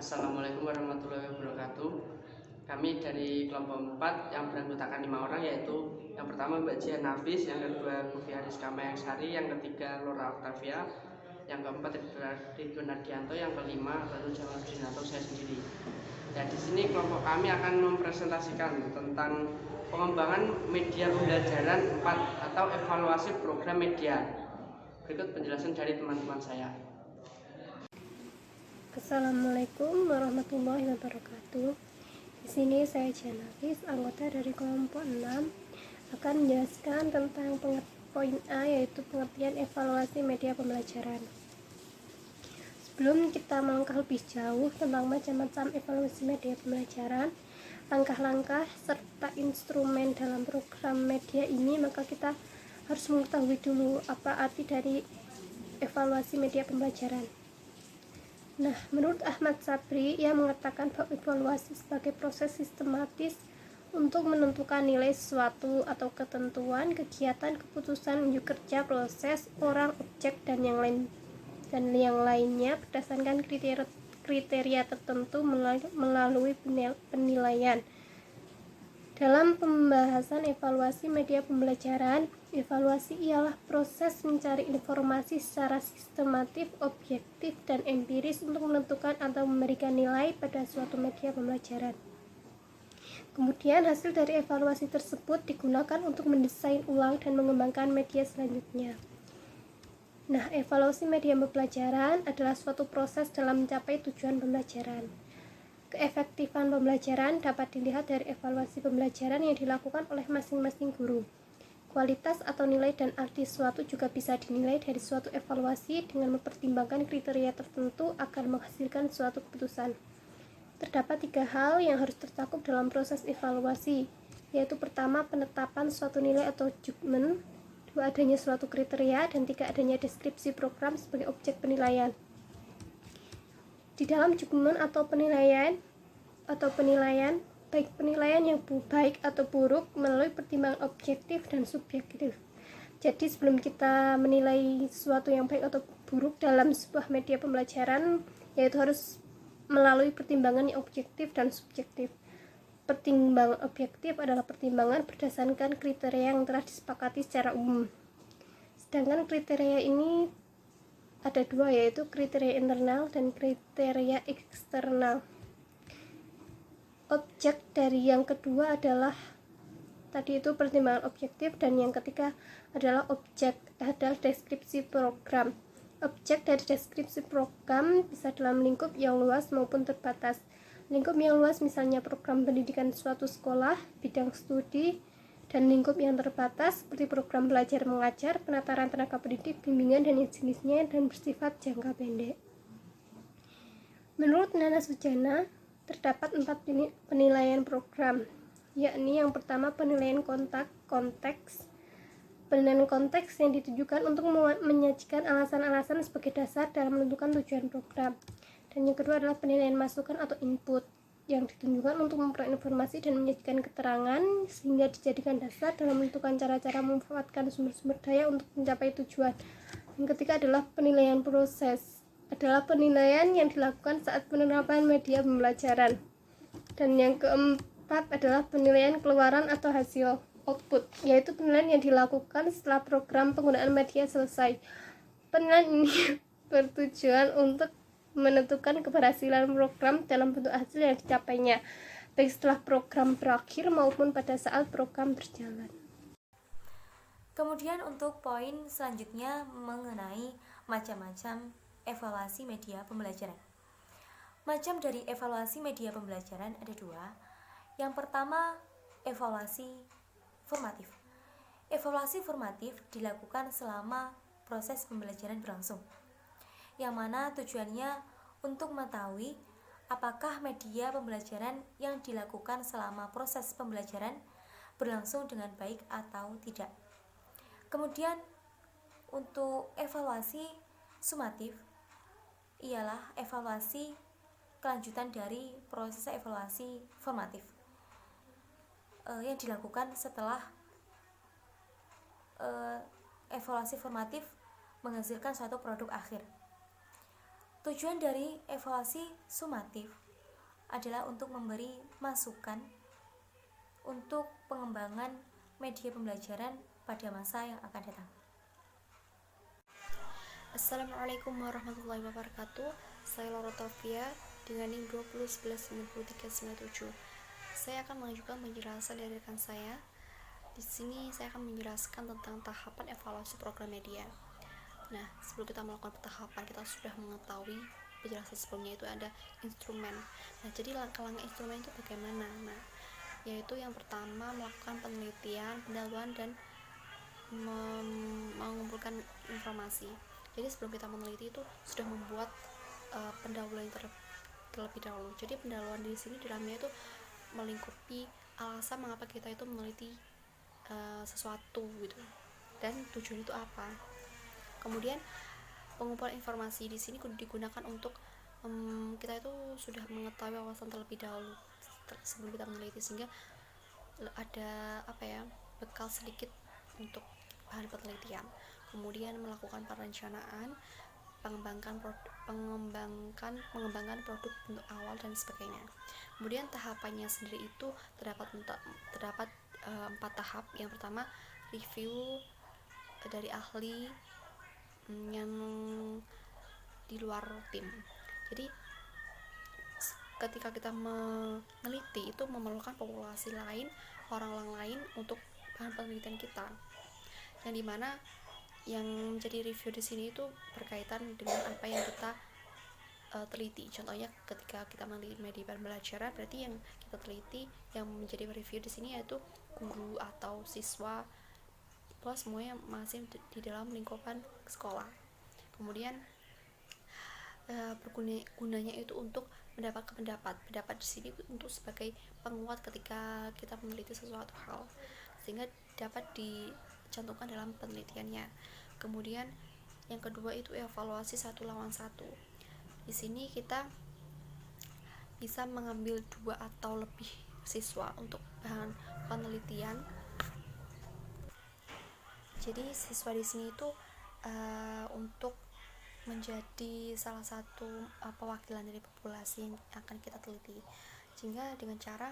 Assalamualaikum warahmatullahi wabarakatuh. Kami dari kelompok 4 yang beranggotakan 5 orang, yaitu yang pertama Mbak Jian Nafis, yang kedua Bufi Ariska Mayangsari, yang ketiga Laura Octavia, yang keempat Ridwan Ardianto, yang kelima Ranu Jamaluddin atau saya sendiri. Dan di sini kelompok kami akan mempresentasikan tentang pengembangan media pembelajaran 4 atau evaluasi program media. Berikut penjelasan dari teman-teman saya. Assalamualaikum warahmatullahi wabarakatuh. Di sini saya Jian Nafis, anggota dari kelompok 6, akan menjelaskan tentang poin A, yaitu pengertian evaluasi media pembelajaran. Sebelum kita melangkah lebih jauh tentang macam-macam evaluasi media pembelajaran, langkah-langkah serta instrumen dalam program media ini, maka kita harus mengetahui dulu apa arti dari evaluasi media pembelajaran. Nah, menurut Ahmad Sabri, ia mengatakan bahwa evaluasi sebagai proses sistematis untuk menentukan nilai sesuatu atau ketentuan, kegiatan, keputusan, unjuk kerja, proses, orang, objek, dan yang lainnya berdasarkan kriteria tertentu melalui penilaian. Dalam pembahasan evaluasi media pembelajaran, evaluasi ialah proses mencari informasi secara sistematif, objektif, dan empiris untuk menentukan atau memberikan nilai pada suatu media pembelajaran. Kemudian hasil dari evaluasi tersebut digunakan untuk mendesain ulang dan mengembangkan media selanjutnya. Nah, evaluasi media pembelajaran adalah suatu proses dalam mencapai tujuan pembelajaran. Keefektifan pembelajaran dapat dilihat dari evaluasi pembelajaran yang dilakukan oleh masing-masing guru. Kualitas atau nilai dan arti suatu juga bisa dinilai dari suatu evaluasi dengan mempertimbangkan kriteria tertentu agar menghasilkan suatu keputusan. Terdapat 3 hal yang harus tercakup dalam proses evaluasi, yaitu pertama, penetapan suatu nilai atau judgement, 2, adanya suatu kriteria, dan 3, adanya deskripsi program sebagai objek penilaian. Di dalam judgement atau penilaian, baik penilaian yang baik atau buruk melalui pertimbangan objektif dan subjektif. Jadi sebelum kita menilai sesuatu yang baik atau buruk dalam sebuah media pembelajaran, yaitu harus melalui pertimbangan yang objektif dan subjektif. Pertimbangan objektif adalah pertimbangan berdasarkan kriteria yang telah disepakati secara umum. Sedangkan kriteria ini ada 2, yaitu kriteria internal dan kriteria eksternal. Objek dari yang kedua adalah tadi itu pertimbangan objektif, dan yang ketiga adalah deskripsi program. Objek dari deskripsi program bisa dalam lingkup yang luas maupun terbatas. Lingkup yang luas misalnya program pendidikan suatu sekolah, bidang studi, dan lingkup yang terbatas seperti program belajar mengajar, penataran tenaga pendidik, bimbingan, dan jenisnya, dan bersifat jangka pendek. Menurut Nana Sujana, terdapat 4 penilaian program, yakni yang pertama penilaian konteks. Penilaian konteks yang ditujukan untuk menyajikan alasan-alasan sebagai dasar dalam menentukan tujuan program. Dan yang kedua adalah penilaian masukan atau input, yang ditunjukkan untuk memperoleh informasi dan menyajikan keterangan sehingga dijadikan dasar dalam menentukan cara-cara memanfaatkan sumber-sumber daya untuk mencapai tujuan. Yang ketiga adalah penilaian proses, adalah penilaian yang dilakukan saat penerapan media pembelajaran. Dan yang keempat adalah penilaian keluaran atau hasil, output, yaitu penilaian yang dilakukan setelah program penggunaan media selesai. Penilaian ini bertujuan untuk menentukan keberhasilan program dalam bentuk hasil yang dicapainya, baik setelah program berakhir maupun pada saat program berjalan. Kemudian untuk poin selanjutnya mengenai macam-macam evaluasi media pembelajaran. Macam dari evaluasi media pembelajaran ada 2. Yang pertama, evaluasi formatif. Evaluasi formatif dilakukan selama proses pembelajaran berlangsung, yang mana tujuannya untuk mengetahui apakah media pembelajaran yang dilakukan selama proses pembelajaran berlangsung dengan baik atau tidak. Kemudian untuk evaluasi sumatif ialah evaluasi kelanjutan dari proses evaluasi formatif yang dilakukan setelah evaluasi formatif menghasilkan suatu produk akhir. Tujuan dari evaluasi sumatif adalah untuk memberi masukan untuk pengembangan media pembelajaran pada masa yang akan datang. Assalamualaikum warahmatullahi wabarakatuh. Saya Laura Taufia dengan NIM 20119397. Saya akan mengajukan penjelasan dari rekan saya. Di sini saya akan menjelaskan tentang tahapan evaluasi program media. Nah, sebelum kita melakukan tahapan, kita sudah mengetahui penjelasan sebelumnya itu ada instrumen. Nah, jadi langkah-langkah instrumen itu bagaimana? Nah, yaitu yang pertama melakukan penelitian, pendahuluan, dan mengumpulkan informasi. Jadi sebelum kita meneliti itu sudah membuat pendahuluan terlebih dahulu. Jadi pendahuluan di sini di dalamnya itu melingkupi alasan mengapa kita itu meneliti sesuatu gitu, dan tujuan itu apa. Kemudian pengumpulan informasi di sini digunakan untuk kita itu sudah mengetahui wawasan terlebih dahulu sebelum kita meneliti, sehingga ada bekal sedikit untuk bahan penelitian. Kemudian melakukan perencanaan, mengembangkan produk bentuk awal dan sebagainya. Kemudian tahapannya sendiri itu terdapat 4 tahap. Yang pertama, review dari ahli yang di luar tim. Jadi ketika kita meneliti itu memerlukan populasi lain, orang lain untuk bahan penelitian kita, yang dimana yang menjadi review di sini itu berkaitan dengan apa yang kita teliti. Contohnya ketika kita meneliti media pembelajaran, berarti yang kita teliti yang menjadi review di sini yaitu guru atau siswa, plus semuanya masih di dalam lingkupan sekolah. Kemudian gunanya itu untuk mendapatkan pendapat di sini untuk sebagai penguat ketika kita meneliti sesuatu hal, sehingga dapat dicantumkan dalam penelitiannya. Kemudian yang kedua itu evaluasi 1 lawan 1. Di sini kita bisa mengambil 2 atau lebih siswa untuk bahan penelitian. Jadi siswa di sini itu untuk menjadi salah satu perwakilan dari populasi yang akan kita teliti, sehingga dengan cara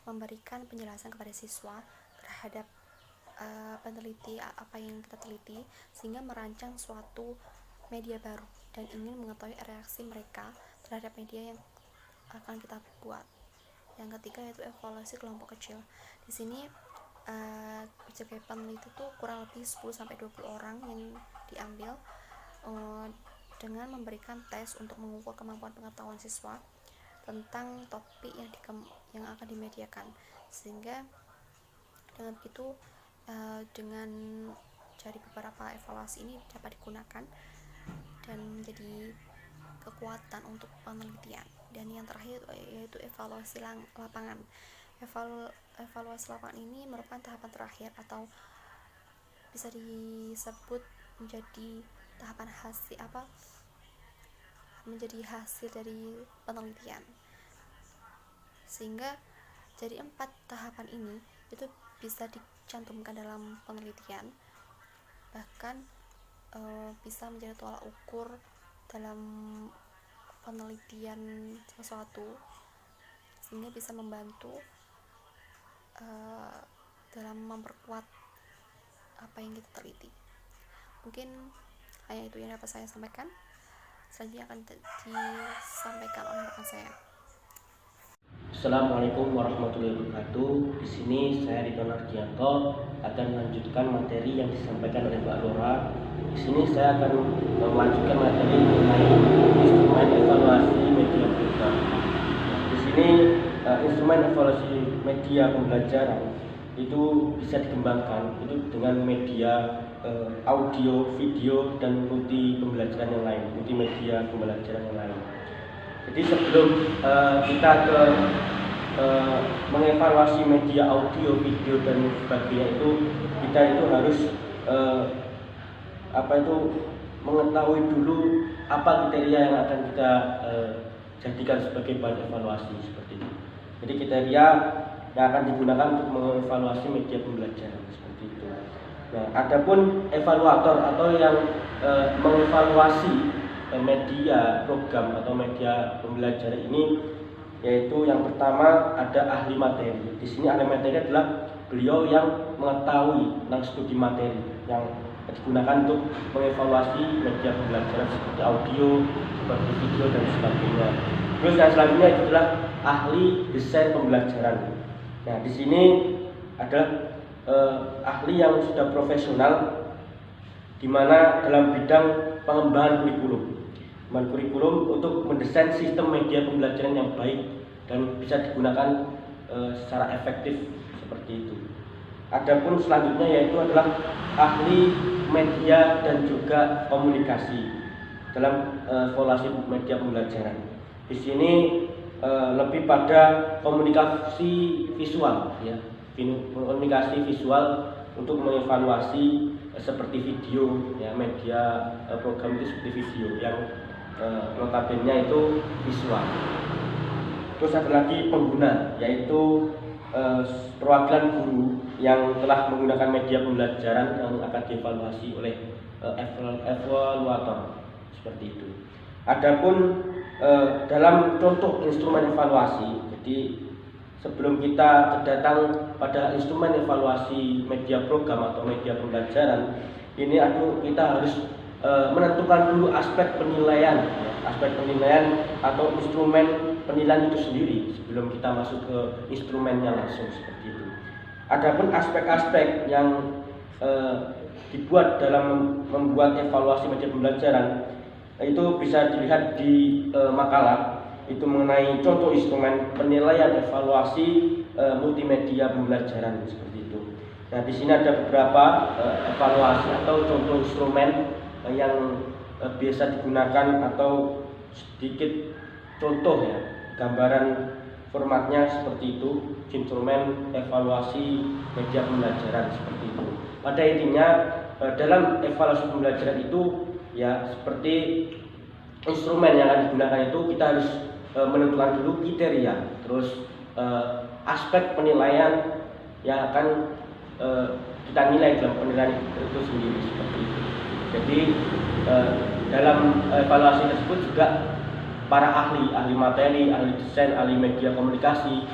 memberikan penjelasan kepada siswa terhadap peneliti apa yang kita teliti, sehingga merancang suatu media baru dan ingin mengetahui reaksi mereka terhadap media yang akan kita buat. Yang ketiga yaitu evaluasi kelompok kecil. Di sini sebagai peneliti itu kurang lebih 10-20 orang yang diambil dengan memberikan tes untuk mengukur kemampuan pengetahuan siswa tentang topik yang akan dimediakan, sehingga dengan begitu dengan dari beberapa evaluasi ini dapat digunakan dan menjadi kekuatan untuk penelitian. Dan yang terakhir yaitu evaluasi lapangan. Evaluasi lapangan ini merupakan tahapan terakhir atau bisa disebut menjadi tahapan menjadi hasil dari penelitian, sehingga dari 4 tahapan ini itu bisa dicantumkan dalam penelitian, bahkan bisa menjadi tolak ukur dalam penelitian sesuatu, sehingga bisa membantu dalam memperkuat apa yang kita teliti. Mungkin hanya itu yang dapat saya sampaikan. Selanjutnya akan disampaikan oleh rekan saya. Assalamualaikum warahmatullahi wabarakatuh. Di sini saya Ridwan Ardianto akan melanjutkan materi yang disampaikan oleh Mbak Laura. Di sini saya akan melanjutkan materi mengenai instrumen evaluasi media program. Di sini instrumen evaluasi media pembelajaran itu bisa dikembangkan itu dengan media audio, video, dan multi pembelajaran yang lain, multimedia pembelajaran yang lain. Jadi sebelum kita mengevaluasi media audio, video, dan sebagainya itu kita itu harus mengetahui dulu apa kriteria yang akan kita jadikan sebagai bahan evaluasi seperti itu. Jadi kriteria yang akan digunakan untuk mengevaluasi media pembelajaran seperti itu. Nah, adapun evaluator atau yang mengevaluasi media program atau media pembelajaran ini, yaitu yang pertama ada ahli materi. Di sini ahli materi adalah beliau yang mengetahui tentang studi materi yang digunakan untuk mengevaluasi media pembelajaran seperti audio, seperti video dan sebagainya. Terus yang selanjutnya itu adalah ahli desain pembelajaran. Nah, di sini adalah ahli yang sudah profesional di mana dalam bidang pengembangan kurikulum untuk mendesain sistem media pembelajaran yang baik dan bisa digunakan secara efektif seperti itu. Adapun selanjutnya yaitu adalah ahli media dan juga komunikasi dalam evaluasi media pembelajaran. Di sini lebih pada komunikasi visual, ya, komunikasi visual untuk mengevaluasi seperti video, ya, media program itu seperti video yang notabene itu visual. Terus ada lagi pengguna, yaitu perwakilan guru yang telah menggunakan media pembelajaran yang akan dievaluasi oleh evaluator seperti itu. Adapun dalam contoh instrumen evaluasi, jadi sebelum kita datang pada instrumen evaluasi media program atau media pembelajaran, ini kita harus menentukan dulu aspek penilaian, ya, aspek penilaian atau instrumen penilaian itu sendiri sebelum kita masuk ke instrumennya langsung seperti itu. Adapun aspek-aspek yang dibuat dalam membuat evaluasi media pembelajaran itu bisa dilihat di makalah itu mengenai contoh instrumen penilaian evaluasi multimedia pembelajaran seperti itu. Nah, di sini ada beberapa evaluasi atau contoh instrumen yang biasa digunakan atau sedikit contoh, ya, gambaran formatnya seperti itu, instrumen evaluasi media pembelajaran seperti itu. Pada intinya dalam evaluasi pembelajaran itu, ya, seperti instrumen yang akan digunakan itu kita harus menentukan dulu kriteria, terus aspek penilaian yang akan kita nilai dalam penilaian itu sendiri seperti itu. Jadi dalam evaluasi tersebut juga para ahli materi, ahli desain, ahli media komunikasi,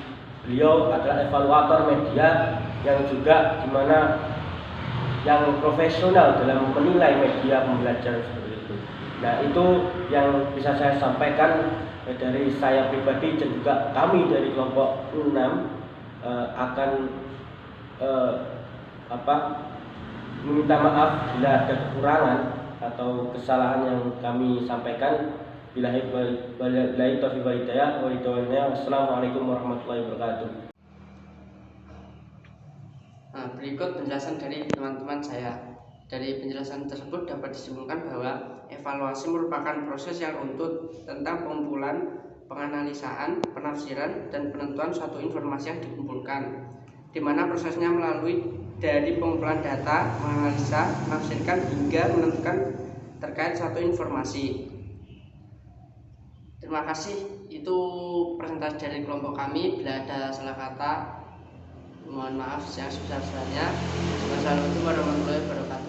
beliau adalah evaluator media yang juga dimana yang profesional dalam menilai media pembelajaran seperti itu. Nah, itu yang bisa saya sampaikan dari saya pribadi dan juga kami dari kelompok 6 akan meminta maaf bila ada kekurangan atau kesalahan yang kami sampaikan. Billahi taufiq wal hidayah. Wassalamualaikum warahmatullahi wabarakatuh. Nah, berikut penjelasan dari teman-teman saya. Dari penjelasan tersebut dapat disimpulkan bahwa evaluasi merupakan proses yang runtut tentang pengumpulan, penganalisaan, penafsiran, dan penentuan suatu informasi yang dikumpulkan, di mana prosesnya melalui dari pengumpulan data, menganalisa, menafsirkan, hingga menentukan terkait suatu informasi. Terima kasih, itu presentasi dari kelompok kami. Bila ada salah kata, mohon maaf yang sebesar-besarnya. Wassalamualaikum warahmatullahi wabarakatuh.